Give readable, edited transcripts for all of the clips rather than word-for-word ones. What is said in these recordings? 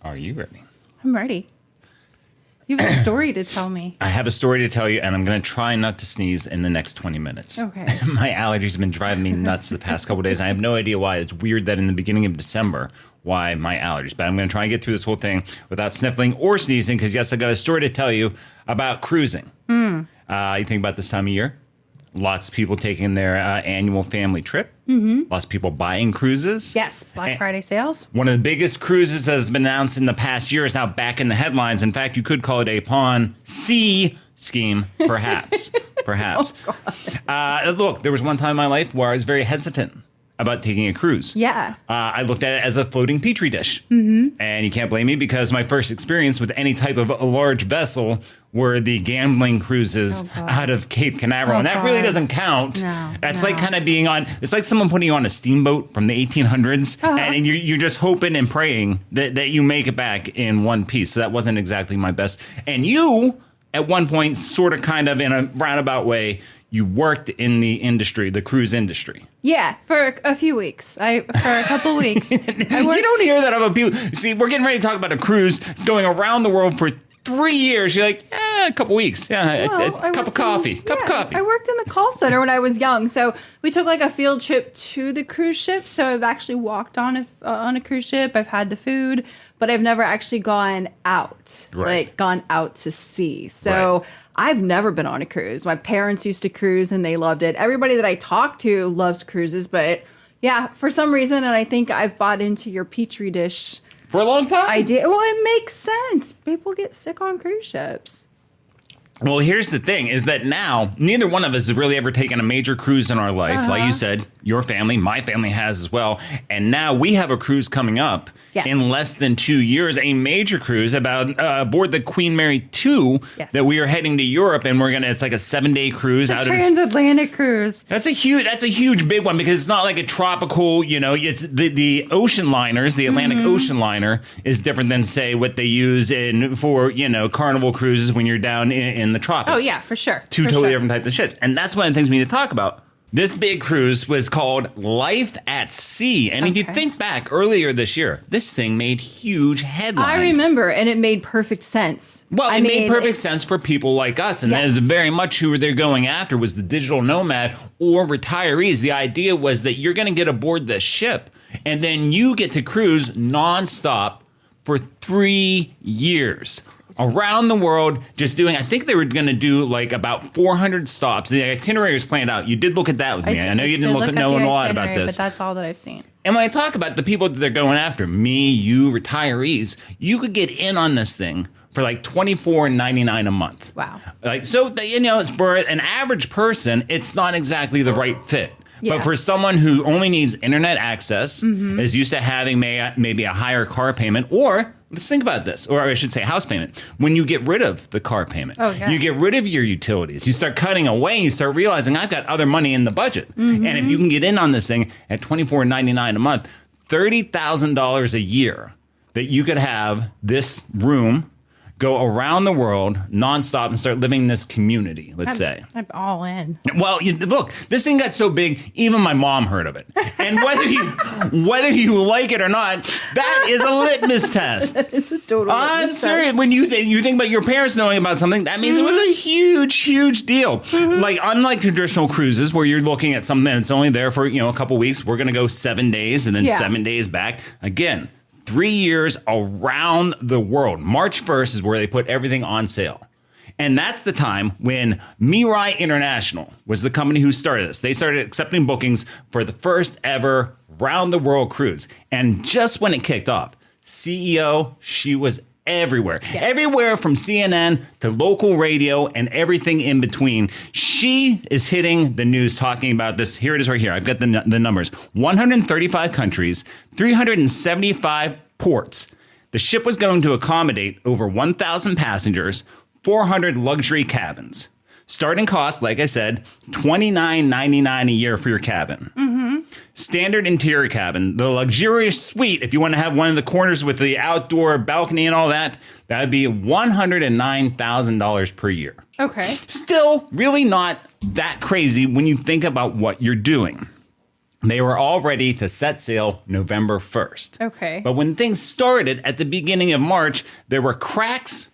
Are you ready? I'm ready. You have a story to tell me. I have a story to tell you, and I'm going to try not to sneeze in the next 20 minutes. Okay. My allergies have been driving me nuts the past couple of days. I have no idea why. It's weird that in the beginning of December, why my allergies. But I'm going to try and get through this whole thing without sniffling or sneezing, because, yes, I got a story to tell you about cruising. You think about this time of year? Lots of people taking their annual family trip. Lots of people buying cruises. Yes, Black Friday sales. One of the biggest cruises that has been announced in the past year is now back in the headlines. In fact, you could call it a Pawn C scheme, perhaps. Perhaps. Look, there was one time in my life where I was very hesitant about taking a cruise. Yeah. I looked at it as a floating petri dish. And you can't blame me, because my first experience with any type of a large vessel were the gambling cruises out of Cape Canaveral. And that really doesn't count. That's like kind of being on, it's like someone putting you on a steamboat from the 1800s. And you're just hoping and praying that you make it back in one piece. So that wasn't exactly my best. And you, at one point, sort of kind of in a roundabout way, you worked in the industry, the cruise industry. Yeah, for a few weeks. For a couple of weeks. You don't hear that about people. See, we're getting ready to talk about a cruise going around the world for 3 years. You're like, a couple weeks. Yeah, Well, a cup of coffee. I worked in the call center when I was young. So we took like a field trip to the cruise ship. So I've actually walked on a cruise ship. I've had the food, but I've never actually gone out, like gone out to sea. So I've never been on a cruise. My parents used to cruise and they loved it. Everybody that I talk to loves cruises, but yeah, for some reason, and I think I've bought into your petri dish for a long time. I did. Well, it makes sense. People get sick on cruise ships. Well, here's the thing, is that now neither one of us has really ever taken a major cruise in our life. Like you said, your family, my family has as well. And now we have a cruise coming up in less than 2 years, a major cruise aboard the Queen Mary 2 that we are heading to Europe. And it's like a 7-day cruise. It's a transatlantic cruise. That's a huge big one, because it's not like a tropical, it's the ocean liners, the Atlantic Ocean liner is different than, say, what they use for Carnival cruises when you're down in the tropics. Oh, yeah, for sure. Two totally different types of ships. And that's one of the things we need to talk about. This big cruise was called Life at Sea. And if you think back earlier this year, this thing made huge headlines. I remember, and it made perfect sense. Well, it made perfect sense for people like us. And that is very much who they're going after, was the digital nomad or retirees. The idea was that you're going to get aboard this ship, and then you get to cruise nonstop for 3 years. Around the world, just doing, I think they were going to do like about 400 stops. The itinerary was planned out. You did look at that with me. I know you didn't know a lot about this. But that's all that I've seen. And when I talk about the people that they're going after, me, you, retirees, you could get in on this thing for like $24.99 a month. Wow. So, it's for an average person, it's not exactly the right fit. But for someone who only needs internet access, is used to having maybe a higher car payment, or let's think about this, or I should say house payment. When you get rid of the car payment, you get rid of your utilities, you start cutting away, and you start realizing I've got other money in the budget. And if you can get in on this thing at $24.99 a month, $30,000 a year that you could have this room, go around the world nonstop and start living this community, let's say. I'm all in. Well, look, this thing got so big, even my mom heard of it. And whether you like it or not, that is a litmus test. It's a total I'm serious. When you think about your parents knowing about something, that means it was a huge, huge deal. Like, unlike traditional cruises where you're looking at something that's only there for, a couple weeks, we're going to go 7 days and then 7 days back. Again, 3 years around the world. March 1st is where they put everything on sale. And that's the time when Mirai International was the company who started this. They started accepting bookings for the first ever round the world cruise. And just when it kicked off, CEO, she was everywhere. Everywhere from CNN to local radio and everything in between. She is hitting the news talking about this. Here it is right here. I've got the numbers. 135 countries, 375 ports. The ship was going to accommodate over 1,000 passengers, 400 luxury cabins. Starting cost, like I said, $29.99 a year for your cabin. Standard interior cabin, the luxurious suite, if you want to have one of the corners with the outdoor balcony and all that, that would be $109,000 per year. Okay. Still really not that crazy when you think about what you're doing. They were all ready to set sail November 1st. Okay. But when things started at the beginning of March, there were cracks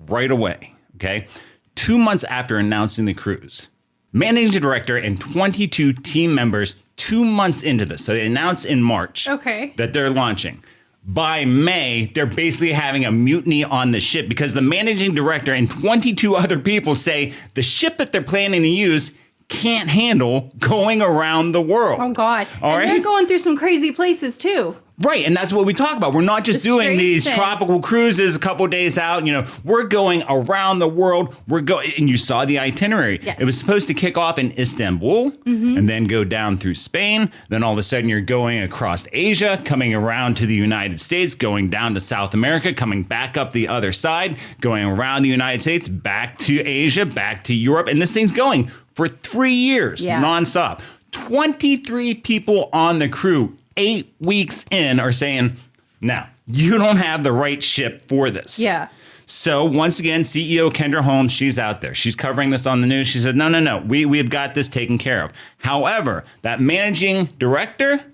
right away. Okay. 2 months after announcing the cruise, managing director and 22 team members 2 months into this. So they announced in March that they're launching. By May, they're basically having a mutiny on the ship because the managing director and 22 other people say the ship that they're planning to use can't handle going around the world. Oh, God. All right? They're going through some crazy places, too. Right, and that's what we talk about. We're not just doing these tropical cruises a couple days out. You know, we're going around the world. We're going, and you saw the itinerary. Yes. It was supposed to kick off in Istanbul and then go down through Spain. Then all of a sudden, you're going across Asia, coming around to the United States, going down to South America, coming back up the other side, going around the United States, back to Asia, back to Europe, and this thing's going for 3 years nonstop. 23 people on the crew. 8 weeks in are saying, no, you don't have the right ship for this. Yeah. So once again, CEO Kendra Holmes, she's out there. She's covering this on the news. She said, no, we've got this taken care of. However, that managing director,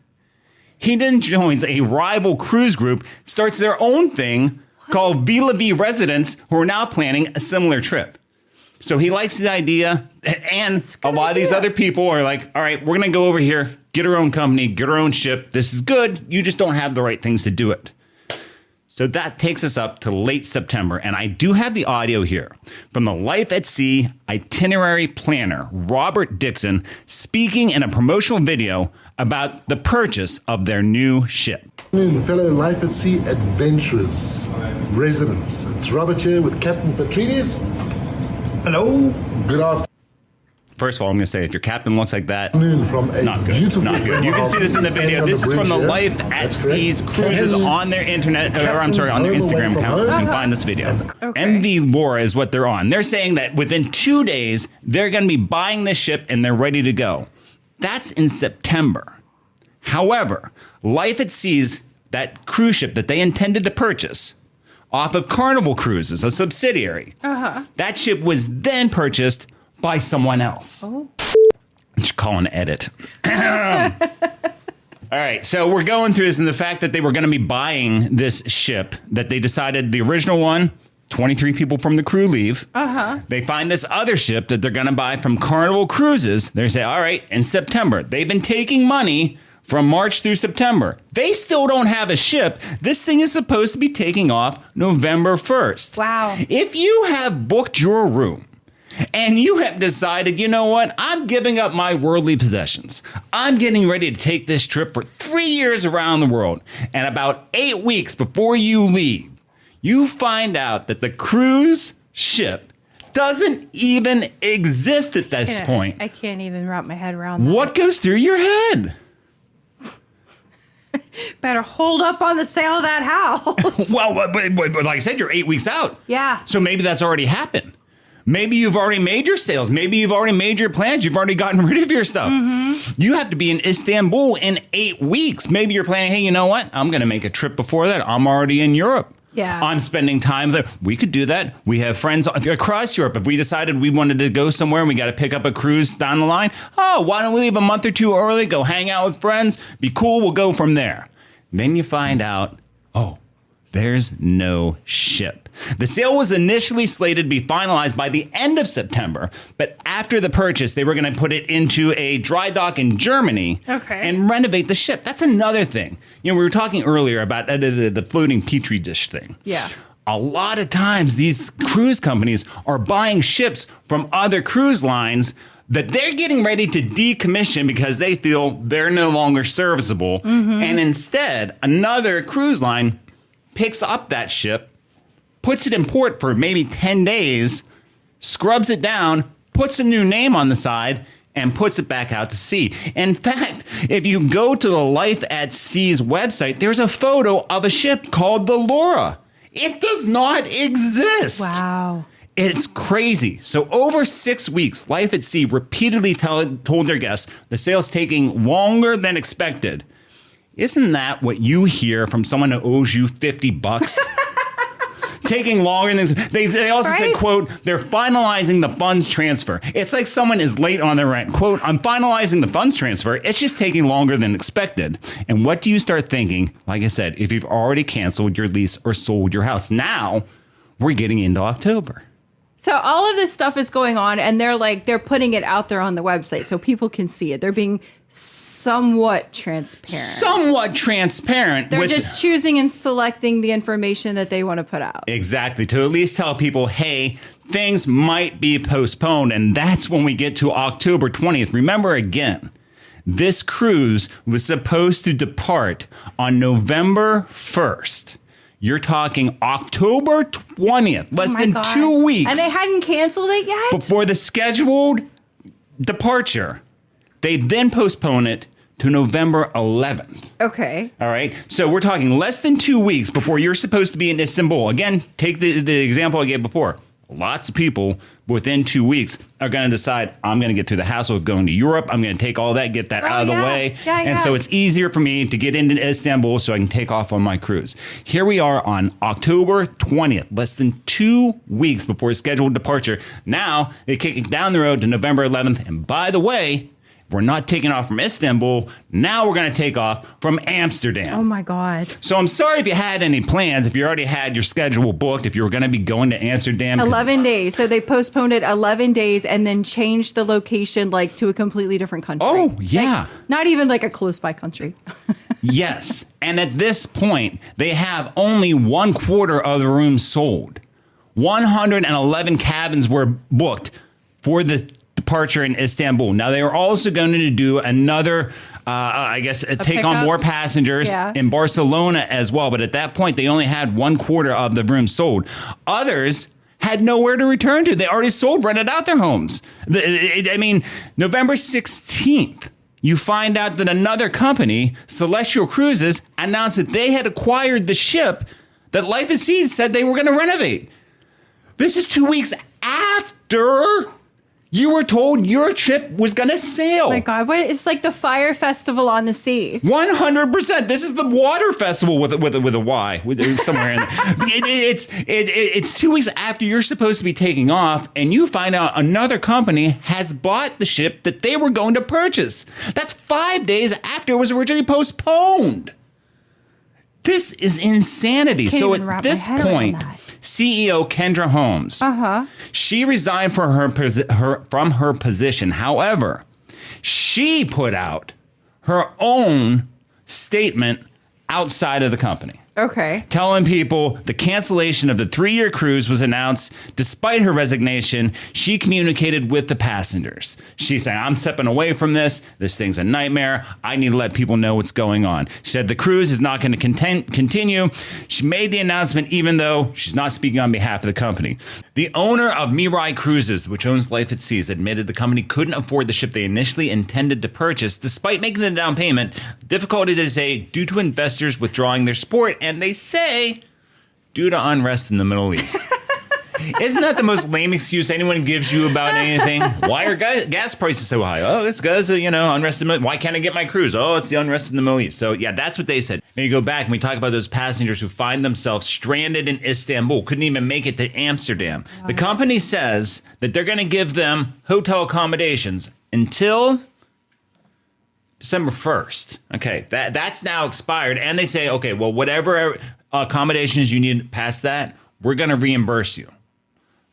he then joins a rival cruise group, starts their own thing called Vila V Residents, who are now planning a similar trip. So he likes the idea, and a lot of these other people are like, all right, we're going to go over here, get our own company, get our own ship. This is good. You just don't have the right things to do it. So that takes us up to late September, and I do have the audio here from the Life at Sea itinerary planner, Robert Dixon, speaking in a promotional video about the purchase of their new ship. Fellow Life at Sea adventurers, residents. It's Robert here with Captain Petrides. Hello. Good afternoon. First of all, I'm going to say, if your captain looks like that, From a not good. beautiful Not good. You can see this in the video. This is from the Life at Seas cruises on their internet, or I'm sorry, on their Instagram account. You can find this video. MV Laura is what they're on. They're saying that within 2 days, they're going to be buying this ship and they're ready to go. That's in September. However, Life at Seas, that cruise ship that they intended to purchase off of Carnival Cruises, a subsidiary, that ship was then purchased by someone else. Oh. Just call an edit. All right, so we're going through this, and the fact that they were going to be buying this ship, that they decided the original one, 23 people from the crew leave. They find this other ship that they're going to buy from Carnival Cruises. They say, all right, in September. They've been taking money from March through September. They still don't have a ship. This thing is supposed to be taking off November 1st. Wow. If you have booked your room, and you have decided, you know what, I'm giving up my worldly possessions. I'm getting ready to take this trip for 3 years around the world. And about 8 weeks before you leave, you find out that the cruise ship doesn't even exist at this point. I can't even wrap my head around that. What goes through your head? Better hold up on the sale of that house. Well, but like I said, you're 8 weeks out. Yeah. So maybe that's already happened. Maybe you've already made your sales. Maybe you've already made your plans. You've already gotten rid of your stuff. You have to be in Istanbul in 8 weeks. Maybe you're planning, hey, you know what? I'm going to make a trip before that. I'm already in Europe. Yeah. I'm spending time there. We could do that. We have friends across Europe. If we decided we wanted to go somewhere and we got to pick up a cruise down the line, oh, why don't we leave a month or two early, go hang out with friends, be cool, we'll go from there. Then you find out, oh, there's no ship. The sale was initially slated to be finalized by the end of September, but after the purchase, they were going to put it into a dry dock in Germany and renovate the ship. That's another thing. You know, we were talking earlier about the floating petri dish thing. Yeah. A lot of times, these cruise companies are buying ships from other cruise lines that they're getting ready to decommission because they feel they're no longer serviceable. And instead, another cruise line picks up that ship, puts it in port for maybe 10 days, scrubs it down, puts a new name on the side, and puts it back out to sea. In fact, if you go to the Life at Sea's website, there's a photo of a ship called the Laura. It does not exist. Wow. It's crazy. So over 6 weeks, Life at Sea repeatedly told their guests the sale's taking longer than expected. Isn't that what you hear from someone who owes you $50? taking longer than they also said, Right? quote, they're finalizing the funds transfer. It's like someone is late on their rent. Quote, I'm finalizing the funds transfer. It's just taking longer than expected. And what do you start thinking? Like I said, if you've already canceled your lease or sold your house, now we're getting into October. So all of this stuff is going on, and they're putting it out there on the website so people can see it. They're being somewhat transparent. They're just choosing and selecting the information that they want to put out. Exactly. To at least tell people, hey, things might be postponed. And that's when we get to October 20th. Remember again, this cruise was supposed to depart on November 1st. You're talking October 20th, less than 2 weeks. And they hadn't canceled it yet? Before the scheduled departure. They then postpone it to November 11th. Okay. All right. So we're talking less than 2 weeks before you're supposed to be in Istanbul. Again, take the example I gave before. Lots of people within 2 weeks are going to decide, I'm going to get through the hassle of going to Europe. I'm going to take all that, get that out of the way. And so it's easier for me to get into Istanbul so I can take off on my cruise. Here we are on October 20th, less than 2 weeks before scheduled departure. Now they kick it down the road to November 11th. And by the way, we're not taking off from Istanbul. Now we're going to take off from Amsterdam. Oh, my God. So I'm sorry if you had any plans, if you already had your schedule booked, if you were going to be going to Amsterdam. 11 days. So they postponed it 11 days and then changed the location to a completely different country. Oh, yeah. Not even a close by country. Yes. And at this point, they have only 1/4 of the rooms sold. 111 cabins were booked for the departure in Istanbul. Now, they were also going to do another, take on more passengers in Barcelona as well. But at that point, they only had 1/4 of the rooms sold. Others had nowhere to return to. They already rented out their homes. November 16th, you find out that another company, Celestial Cruises, announced that they had acquired the ship that Life at Sea said they were going to renovate. This is 2 weeks after you were told your ship was going to sail. Oh my God, it's like the fire festival on the sea. 100%. This is the water festival with a Y, somewhere in there. It's 2 weeks after you're supposed to be taking off, and you find out another company has bought the ship that they were going to purchase. That's 5 days after it was originally postponed. This is insanity. So at this point, CEO Kendra Holmes, she resigned from her position. However, she put out her own statement outside of the company. Okay. Telling people the cancellation of the 3-year cruise was announced. Despite her resignation, she communicated with the passengers. She's saying, I'm stepping away from this. This thing's a nightmare. I need to let people know what's going on. She said the cruise is not going to continue. She made the announcement even though she's not speaking on behalf of the company. The owner of Mirai Cruises, which owns Life at Sea, admitted the company couldn't afford the ship they initially intended to purchase, despite making the down payment. Difficulties, they say, due to investors withdrawing their support, and they say due to unrest in the Middle East. Isn't that the most lame excuse anyone gives you about anything? Why are gas prices so high? Oh, it's because of, unrest in the Middle East. Why can't I get my cruise? Oh, it's the unrest in the Middle East. So, yeah, that's what they said. Then you go back and we talk about those passengers who find themselves stranded in Istanbul, couldn't even make it to Amsterdam. Wow. The company says that they're going to give them hotel accommodations until December 1st. Okay, that's now expired. And they say, okay, well, whatever accommodations you need past that, we're going to reimburse you.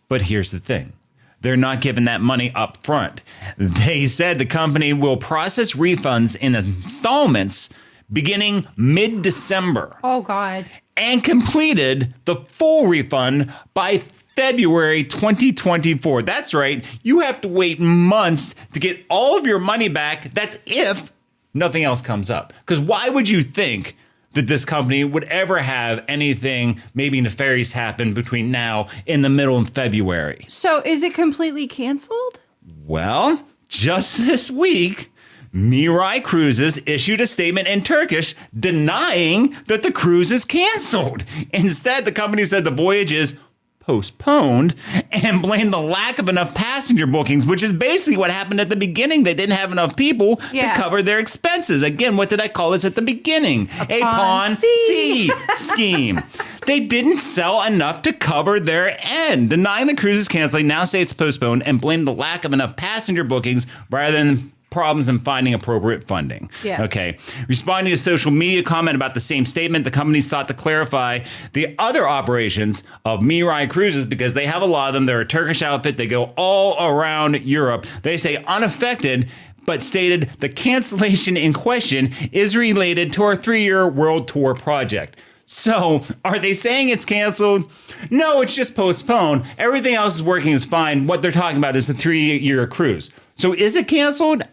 But here's the thing. They're not giving that money up front. They said the company will process refunds in installments beginning mid-December. Oh, God. And completed the full refund by February 2024. That's right. You have to wait months to get all of your money back. That's if nothing else comes up. Because why would you think that this company would ever have anything maybe nefarious happen between now and the middle of February? So is it completely canceled? Well, just this week, Mirai Cruises issued a statement in Turkish denying that the cruise is canceled. Instead, the company said the voyage is postponed and blamed the lack of enough passenger bookings, which is basically what happened at the beginning. They didn't have enough people to cover their expenses. Again, what did I call this at the beginning? A Ponzi scheme. They didn't sell enough to cover their end. Denying the cruise is canceling, now say it's postponed, and blame the lack of enough passenger bookings rather than problems in finding appropriate funding. Yeah. Okay. Responding to a social media comment about the same statement, the company sought to clarify the other operations of Mirai Cruises because they have a lot of them. They're a Turkish outfit. They go all around Europe. They say unaffected, but stated the cancellation in question is related to our 3-year world tour project. So, are they saying it's canceled? No, it's just postponed. Everything else is working is fine. What they're talking about is the 3-year cruise. So, is it canceled?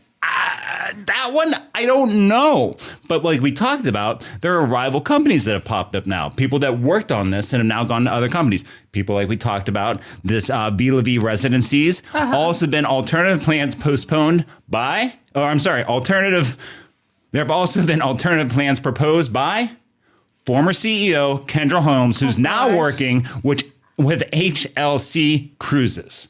That one, I don't know. But like we talked about, there are rival companies that have popped up now. People that worked on this and have now gone to other companies. People like we talked about, this Villavi residencies. Also been alternative plans postponed by, there have also been alternative plans proposed by former CEO Kendra Holmes, who's now working with HLC Cruises.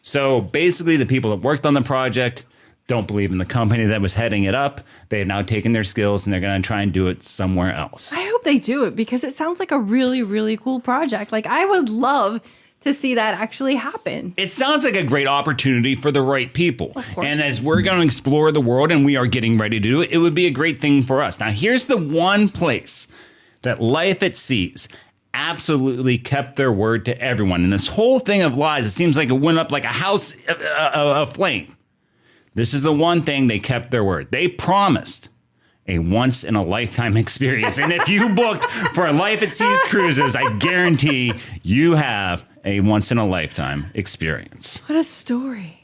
So basically the people that worked on the project don't believe in the company that was heading it up. They have now taken their skills and they're going to try and do it somewhere else. I hope they do it because it sounds like a really, really cool project. Like, I would love to see that actually happen. It sounds like a great opportunity for the right people. And as we're going to explore the world and we are getting ready to do it, it would be a great thing for us. Now, here's the one place that Life at Seas absolutely kept their word to everyone. And this whole thing of lies, it seems like it went up like a house aflame. This is the one thing they kept their word. They promised a once-in-a-lifetime experience. And if you booked for Life at Seas Cruises, I guarantee you have a once-in-a-lifetime experience. What a story.